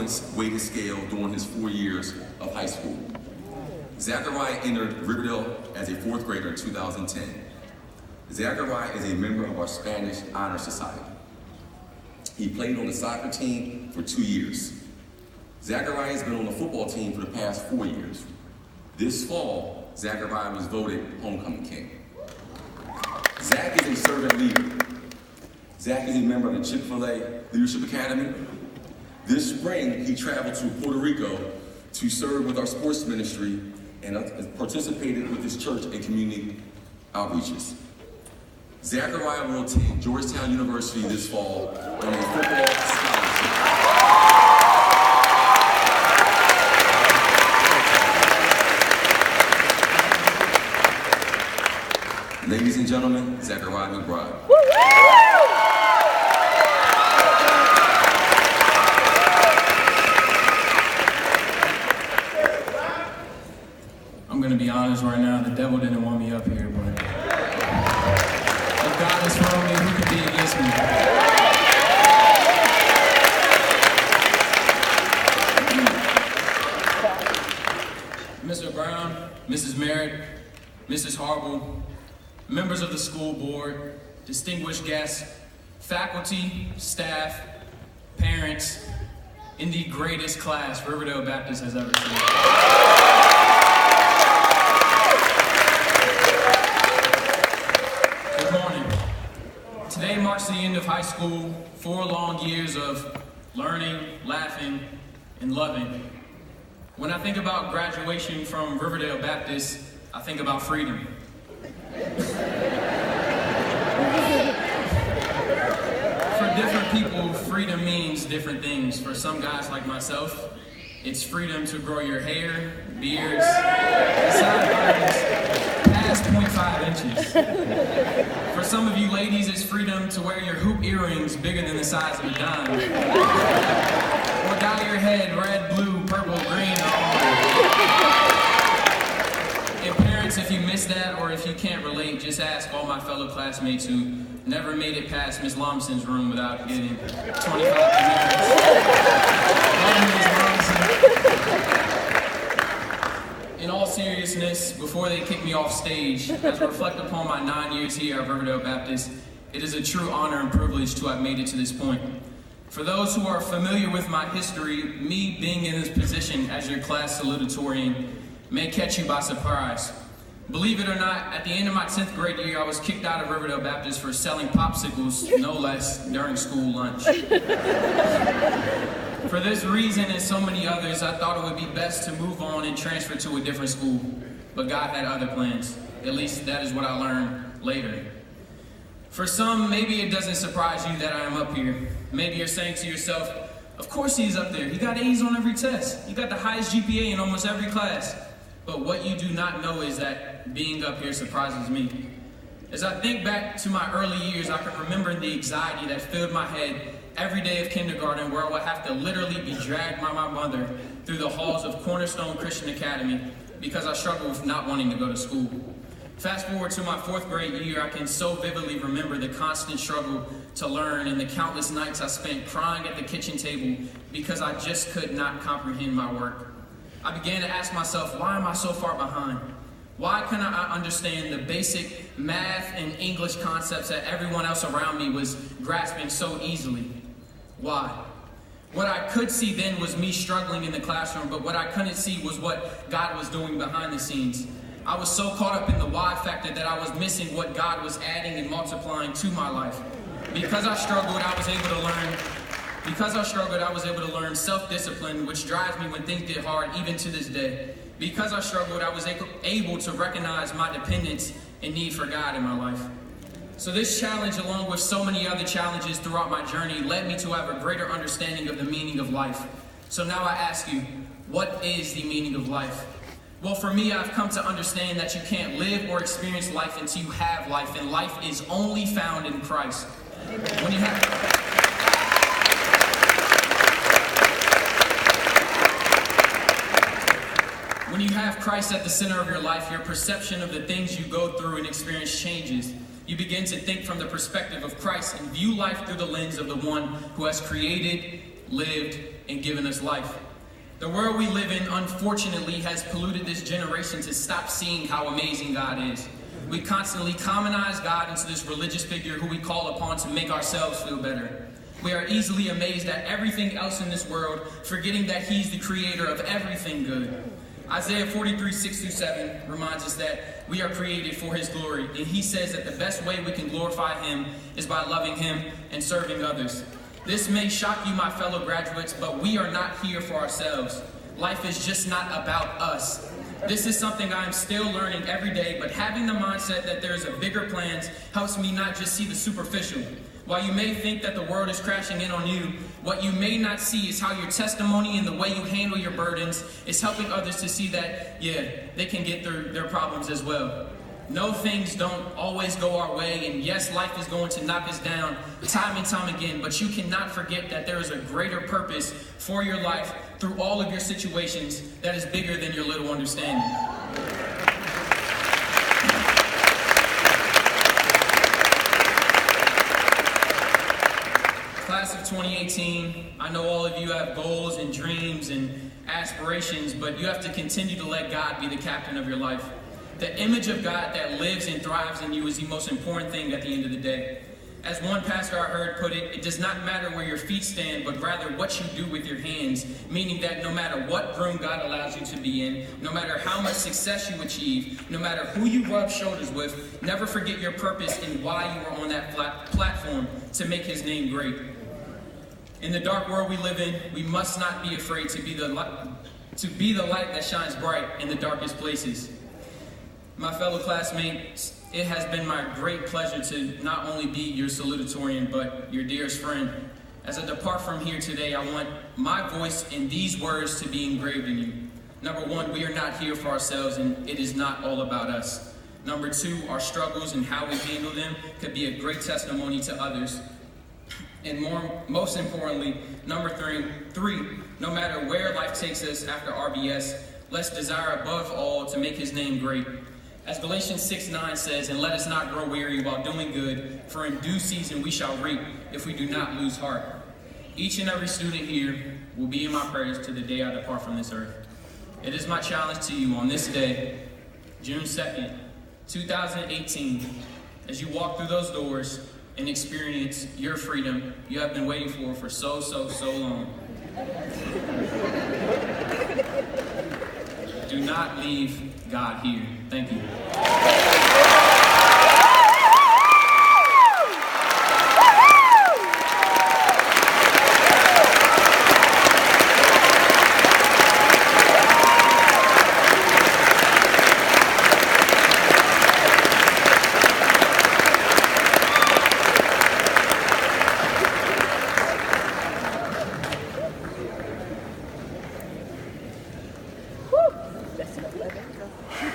points weighted scale during his 4 years of high school. Zachariah entered Riverdale as a 4th grader in 2010. Zachariah is a member of our Spanish Honor Society. He played on the soccer team for 2 years. Zachariah has been on the football team for the past 4 years. This fall, Zachariah was voted Homecoming King. Zach is a servant leader. Zach is a member of the Chick-fil-A Leadership Academy. This spring, he traveled to Puerto Rico to serve with our sports ministry and participated with his church in community outreaches. Zachariah will attend Georgetown University this fall on a football scholarship. Ladies and gentlemen, Zachariah McBride. I'm going to be honest right now, the devil didn't want me up here, but if God is for me, who can be against me? Mr. Brown, Mrs. Merritt, Mrs. Harble, members of the school board, distinguished guests, faculty, staff, parents, in the greatest class Riverdale Baptist has ever seen. Today marks the end of high school, 4 long years of learning, laughing, and loving. When I think about graduation from Riverdale Baptist, I think about freedom. For different people, freedom means different things. For some guys like myself, it's freedom to grow your hair, beards, and sideburns past 0.5 inches. For some of you ladies, it's freedom to wear your hoop earrings bigger than the size of a dime. Or dye your head red, blue, purple, green, or orange. And parents, if you missed that or if you can't relate, just ask all my fellow classmates who never made it past Miss Lomson's room without getting 25 minutes. In all seriousness, before they kick me off stage, as I reflect upon my 9 years here at Riverdale Baptist, it is a true honor and privilege to have made it to this point. For those who are familiar with my history, me being in this position as your class salutatorian may catch you by surprise. Believe it or not, at the end of my 10th grade year, I was kicked out of Riverdale Baptist for selling popsicles, no less, during school lunch. For this reason and so many others, I thought it would be best to move on and transfer to a different school. But God had other plans. At least that is what I learned later. For some, maybe it doesn't surprise you that I am up here. Maybe you're saying to yourself, of course he's up there. He got A's on every test. He got the highest GPA in almost every class. But what you do not know is that being up here surprises me. As I think back to my early years, I can remember the anxiety that filled my head every day of kindergarten, where I would have to literally be dragged by my mother through the halls of Cornerstone Christian Academy because I struggled with not wanting to go to school. Fast forward to my 4th grade year, I can so vividly remember the constant struggle to learn and the countless nights I spent crying at the kitchen table because I just could not comprehend my work. I began to ask myself, why am I so far behind? Why couldn't I understand the basic math and English concepts that everyone else around me was grasping so easily? Why? What I could see then was me struggling in the classroom, but what I couldn't see was what God was doing behind the scenes. I was so caught up in the why factor that I was missing what God was adding and multiplying to my life. Because I struggled, I was able to learn self-discipline, which drives me when things get hard, even to this day. Because I struggled, I was able to recognize my dependence and need for God in my life. So this challenge, along with so many other challenges throughout my journey, led me to have a greater understanding of the meaning of life. So now I ask you, what is the meaning of life? Well, for me, I've come to understand that you can't live or experience life until you have life, and life is only found in Christ. When you have Christ at the center of your life, your perception of the things you go through and experience changes. You begin to think from the perspective of Christ and view life through the lens of the one who has created, lived, and given us life. The world we live in, unfortunately, has polluted this generation to stop seeing how amazing God is. We constantly commonize God into this religious figure who we call upon to make ourselves feel better. We are easily amazed at everything else in this world, forgetting that He's the creator of everything good. Isaiah 43:6-7 reminds us that we are created for His glory, and He says that the best way we can glorify Him is by loving Him and serving others. This may shock you, my fellow graduates, but we are not here for ourselves. Life is just not about us. This is something I am still learning every day, but having the mindset that there is a bigger plan helps me not just see the superficial. While you may think that the world is crashing in on you, what you may not see is how your testimony and the way you handle your burdens is helping others to see that, they can get through their problems as well. No, things don't always go our way, and yes, life is going to knock us down time and time again, but you cannot forget that there is a greater purpose for your life through all of your situations that is bigger than your little understanding. Class of 2018, I know all of you have goals and dreams and aspirations, but you have to continue to let God be the captain of your life. The image of God that lives and thrives in you is the most important thing at the end of the day. As one pastor I heard put it, it does not matter where your feet stand, but rather what you do with your hands, meaning that no matter what room God allows you to be in, no matter how much success you achieve, no matter who you rub shoulders with, never forget your purpose and why you are on that platform to make His name great. In the dark world we live in, we must not be afraid to be the light that shines bright in the darkest places. My fellow classmates, it has been my great pleasure to not only be your salutatorian, but your dearest friend. As I depart from here today, I want my voice and these words to be engraved in you. Number one, we are not here for ourselves, and it is not all about us. Number two, our struggles and how we handle them could be a great testimony to others. And most importantly, number three, no matter where life takes us after RBS, let's desire above all to make His name great. As Galatians 6:9 says, and let us not grow weary while doing good, for in due season we shall reap if we do not lose heart. Each and every student here will be in my prayers to the day I depart from this earth. It is my challenge to you on this day, June 2nd, 2018, as you walk through those doors and experience your freedom you have been waiting for so long. Do not leave God here. Thank you. That's 11.